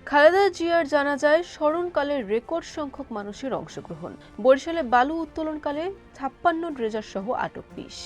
খালেদা জিয়ার জানাজায় স্মরণকালে রেকর্ড সংখ্যক মানুষের অংশগ্রহণ। বরিশালে বালু উত্তোলনকালে ৫৬ ড্রেজার সহ আটক ২০।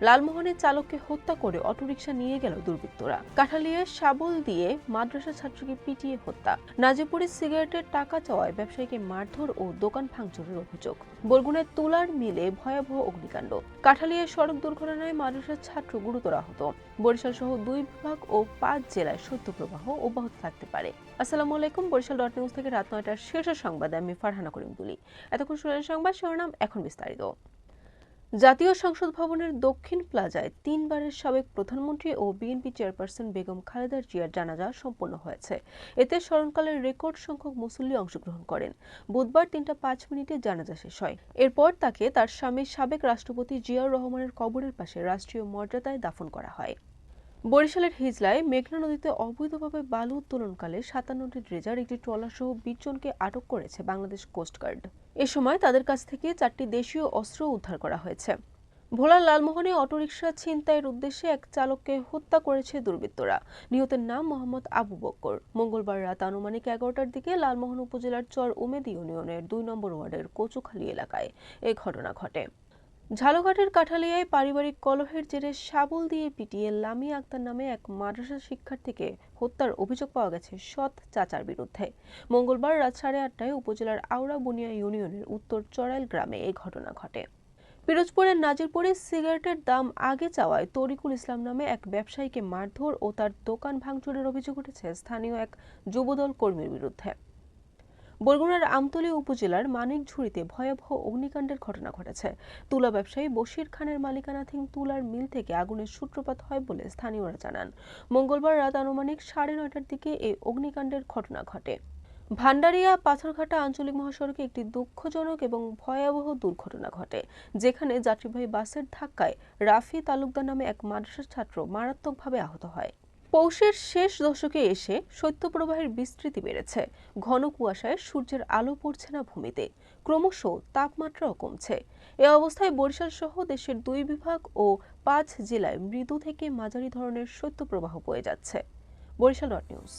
লালমোহনের চালককে হত্যা করে অটোরিকশা নিয়ে গেল দুর্বৃত্তরা। কাঠালিয়ে শাবল দিয়ে মাদ্রাসা ছাত্রকে পিটিয়ে হত্যা। নাজিপুরে সিগারেটের টাকা চাওয়ায় ব্যবসায়ীকে মারধর ও দোকান ভাঙচুরের অভিযোগ। বরগুনায় তুলার মিলে ভয়াবহ অগ্নিকাণ্ড। কাঠালিয়ে সড়ক দুর্ঘটনায় মাদ্রাসার ছাত্র গুরুতর আহত। বরিশাল সহ ২ বিভাগ ও ৫ জেলায় শৈত্যপ্রবাহ অব্যাহত থাকতে পারে। আসসালামু আলাইকুম। বরিশাল নিউজ থেকে রাত ৯টার শীর্ষ সংবাদে আমি ফারহানা করিম তুলি। এতক্ষণ শুনলেন সংবাদ শিরোনাম, এখন বিস্তারিত। জাতীয় সংসদ ভবনের দক্ষিণ প্লাজায় ৩ বারের সাবেক প্রধানমন্ত্রী ও বিএনপি চেয়ারপারসন বেগম খালেদা জিয়ার জানাজা সম্পন্ন হয়েছে। এতে স্মরণকালের রেকর্ড সংখ্যক মুসল্লি অংশগ্রহণ করেন। বুধবার ৩টা ৫ মিনিটে জানাজা শেষ হয়। এরপর তাকে তার স্বামী সাবেক রাষ্ট্রপতি জিয়াউর রহমানের কবরের পাশে রাষ্ট্রীয় মর্যাদায় দাফন করা হয়। বরিশালের হিজলায় মেঘনা নদীতে অবৈধভাবে বালু উত্তোলনকালে ৫৭টি ড্রেজার, একটি ট্রলার সহ ২০ জনকে আটক করেছে বাংলাদেশ কোস্টগার্ড। এ সময় তাদের কাছ থেকে ৪টি দেশীয় অস্ত্র উদ্ধার করা হয়েছে। ভোলার লালমোহনে অটোরিকশা ছিনতাইয়ের উদ্দেশ্যে এক চালককে হত্যা করেছে দুর্বৃত্তরা। নিহতের নাম মোহাম্মদ আবু বক্কর। মঙ্গলবার রাত আনুমানিক ১১টার দিকে লালমোহন উপজেলার চর উমেদ ইউনিয়নের ২ নম্বর ওয়ার্ডের কচুখালী এলাকায় এ ঘটনা ঘটে। ঝালকাঠির কাঠালিয়ায় পারিবারিক কলহের জেরে শাবল দিয়ে পিটিয়ে লামিয়া আক্তার নামে এক মাদ্রাসা শিক্ষার্থীকে হত্যার অভিযোগ পাওয়া গেছে সৎ চাচার বিরুদ্ধে। মঙ্গলবার রাত ৮:৩০টায় উপজেলার আওড়া বুনিয়া ইউনিয়নের উত্তর চড়াইল গ্রামে এই ঘটনা ঘটে। পিরোজপুরের নাজিরপুরে সিগারেটের দাম আগে চাওয়ায় তরিকুল ইসলাম নামে এক ব্যবসায়ীকে মারধর ও তার দোকান ভাঙচুরের অভিযোগ উঠেছে স্থানীয় এক যুবদল কর্মীর বিরুদ্ধে। বরগুনার আমতলী উপজেলার মানিকঝুড়িতে ভয়াবহ অগ্নিকাণ্ডের ঘটনা ঘটেছে। তুলা ব্যবসায়ী বশির খানের মালিকানাধীন তুলার মিল থেকে আগুনের সূত্রপাত হয় বলে স্থানীয়রা জানান। মঙ্গলবার রাত আনুমানিক ৯:৩০টার দিকে এই অগ্নিকাণ্ডের ঘটনা ঘটে। ভান্ডারিয়া পাথরঘাটা আঞ্চলিক মহাসড়কে একটি দুঃখজনক এবং ভয়াবহ দুর্ঘটনা ঘটে, যেখানে যাত্রীবাহী বাসের ধাক্কায় রাফি তালুকদার নামে এক মাদ্রাসার ছাত্র মারাত্মকভাবে আহত হয়। পৌষের শেষ দশকে এসে শৈত্যপ্রবাহের বিস্তৃতি বেড়েছে। ঘন কুয়াশায় সূর্যের আলো পড়ছে না ভূমিতে। ক্রমশ তাপমাত্রাও কমছে। এ অবস্থায় বরিশাল সহ দেশের ২ বিভাগ ও ৫ জেলায় মৃদু থেকে মাঝারি ধরনের শৈত্যপ্রবাহ বয়ে যাচ্ছে। বরিশাল নিউজ।